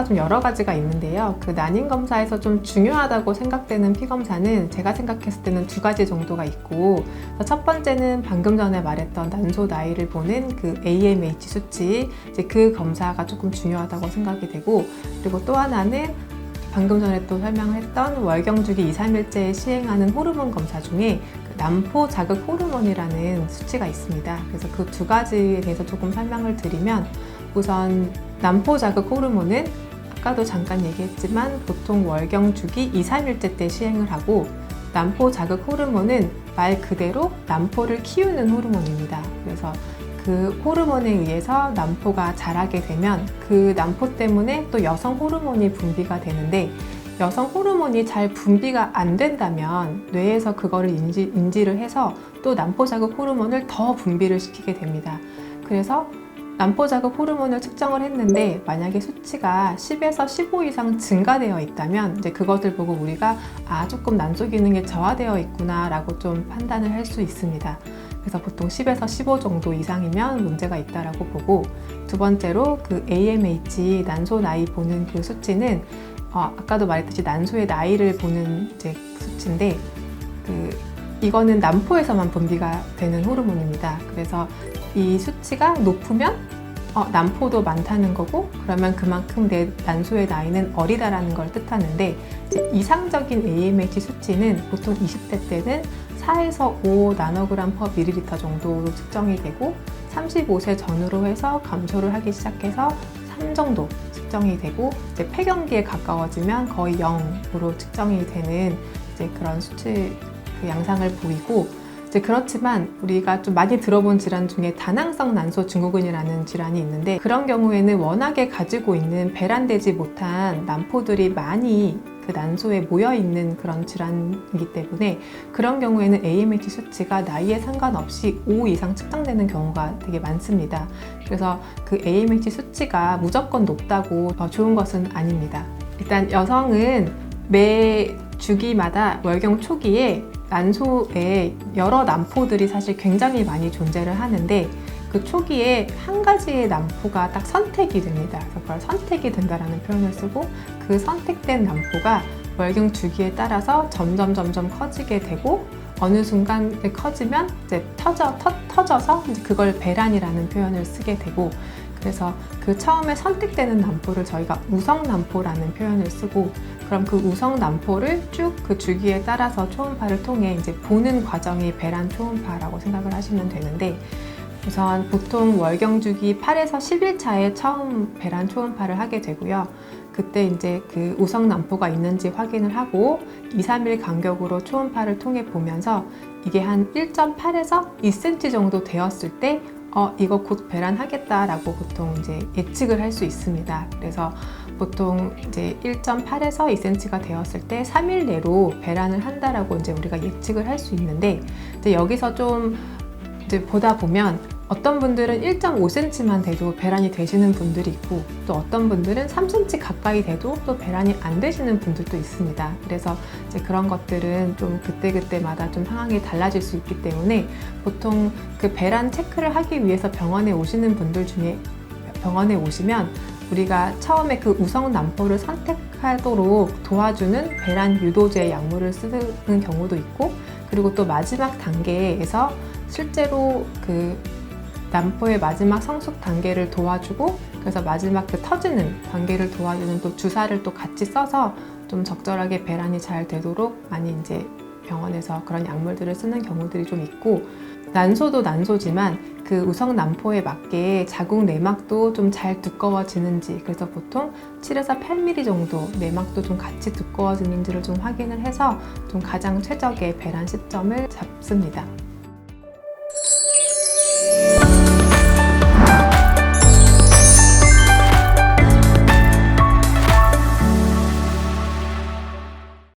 검사가 좀 여러 가지가 있는데요. 그 난임 검사에서 좀 중요하다고 생각되는 피 검사는 제가 생각했을 때는 두 가지 정도가 있고, 첫 번째는 방금 전에 말했던 난소 나이를 보는 그 AMH 수치, 이제 그 검사가 조금 중요하다고 생각이 되고, 그리고 또 하나는 방금 전에 또 설명을 했던 월경주기 2, 3일째에 시행하는 호르몬 검사 중에 그 난포 자극 호르몬이라는 수치가 있습니다. 그래서 그 두 가지에 대해서 조금 설명을 드리면, 우선 난포 자극 호르몬은 아까도 잠깐 얘기했지만 보통 월경주기 2, 3일째 때 시행을 하고, 난포 자극 호르몬은 말 그대로 난포를 키우는 호르몬입니다. 그래서 그 호르몬에 의해서 난포가 자라게 되면 그 난포 때문에 또 여성 호르몬이 분비가 되는데, 여성 호르몬이 잘 분비가 안 된다면 뇌에서 그거를 인지를 해서 또 난포 자극 호르몬을 더 분비를 시키게 됩니다. 그래서 난포 자극 호르몬을 측정을 했는데 만약에 수치가 10에서 15 이상 증가되어 있다면 이제 그것을 보고 우리가 조금 난소 기능이 저하되어 있구나 라고 좀 판단을 할 수 있습니다. 그래서 보통 10에서 15 정도 이상이면 문제가 있다라고 보고, 두 번째로 그 AMH 난소 나이 보는 그 수치는 아까도 말했듯이 난소의 나이를 보는 이제 수치인데, 이거는 난포에서만 분비가 되는 호르몬입니다. 그래서 이 수치가 높으면 난포도 많다는 거고, 그러면 그만큼 내 난소의 나이는 어리다라는 걸 뜻하는데, 이제 이상적인 AMH 수치는 보통 20대 때는 4에서 5 나노그램 퍼 밀리리터 정도로 측정이 되고, 35세 전후로 해서 감소를 하기 시작해서 3 정도 측정이 되고, 이제 폐경기에 가까워지면 거의 0으로 측정이 되는 이제 그런 수치 그 양상을 보이고, 이제 그렇지만 우리가 좀 많이 들어본 질환 중에 다낭성 난소 증후군이라는 질환이 있는데, 그런 경우에는 워낙에 가지고 있는 배란되지 못한 난포들이 많이 그 난소에 모여 있는 그런 질환이기 때문에, 그런 경우에는 AMH 수치가 나이에 상관없이 5 이상 측정되는 경우가 되게 많습니다. 그래서 그 AMH 수치가 무조건 높다고 좋은 것은 아닙니다. 일단 여성은 매 주기마다 월경 초기에 난소에 여러 난포들이 사실 굉장히 많이 존재를 하는데, 그 초기에 한 가지의 난포가 딱 선택이 됩니다. 그래서 그걸 선택이 된다라는 표현을 쓰고, 그 선택된 난포가 월경 주기에 따라서 점점 커지게 되고, 어느 순간 커지면 이제 터져서 이제 그걸 배란이라는 표현을 쓰게 되고, 그래서 그 처음에 선택되는 난포를 저희가 우성 난포라는 표현을 쓰고, 그럼 그 우성 난포를 쭉 그 주기에 따라서 초음파를 통해 이제 보는 과정이 배란 초음파라고 생각을 하시면 되는데, 우선 보통 월경 주기 8에서 10일 차에 처음 배란 초음파를 하게 되고요. 그때 이제 그 우성 난포가 있는지 확인을 하고 2, 3일 간격으로 초음파를 통해 보면서 이게 한 1.8에서 2cm 정도 되었을 때 이거 곧 배란하겠다라고 보통 이제 예측을 할 수 있습니다. 그래서 보통 이제 1.8에서 2cm가 되었을 때 3일 내로 배란을 한다라고 이제 우리가 예측을 할 수 있는데, 이제 여기서 좀 이제 보다 보면 어떤 분들은 1.5cm만 돼도 배란이 되시는 분들이 있고, 또 어떤 분들은 3cm 가까이 돼도 또 배란이 안 되시는 분들도 있습니다. 그래서 이제 그런 것들은 좀 그때그때마다 좀 상황이 달라질 수 있기 때문에, 보통 그 배란 체크를 하기 위해서 병원에 오시는 분들 중에 병원에 오시면 우리가 처음에 그 우성 난포를 선택하도록 도와주는 배란 유도제 약물을 쓰는 경우도 있고, 그리고 또 마지막 단계에서 실제로 그 난포의 마지막 성숙 단계를 도와주고, 그래서 마지막 그 터지는 단계를 도와주는 또 주사를 또 같이 써서 좀 적절하게 배란이 잘 되도록 많이 이제 병원에서 그런 약물들을 쓰는 경우들이 좀 있고, 난소도 난소지만 그 우성 난포에 맞게 자궁 내막도 좀 잘 두꺼워지는지, 그래서 보통 7에서 8mm 정도 내막도 좀 같이 두꺼워지는지를 좀 확인을 해서 좀 가장 최적의 배란 시점을 잡습니다.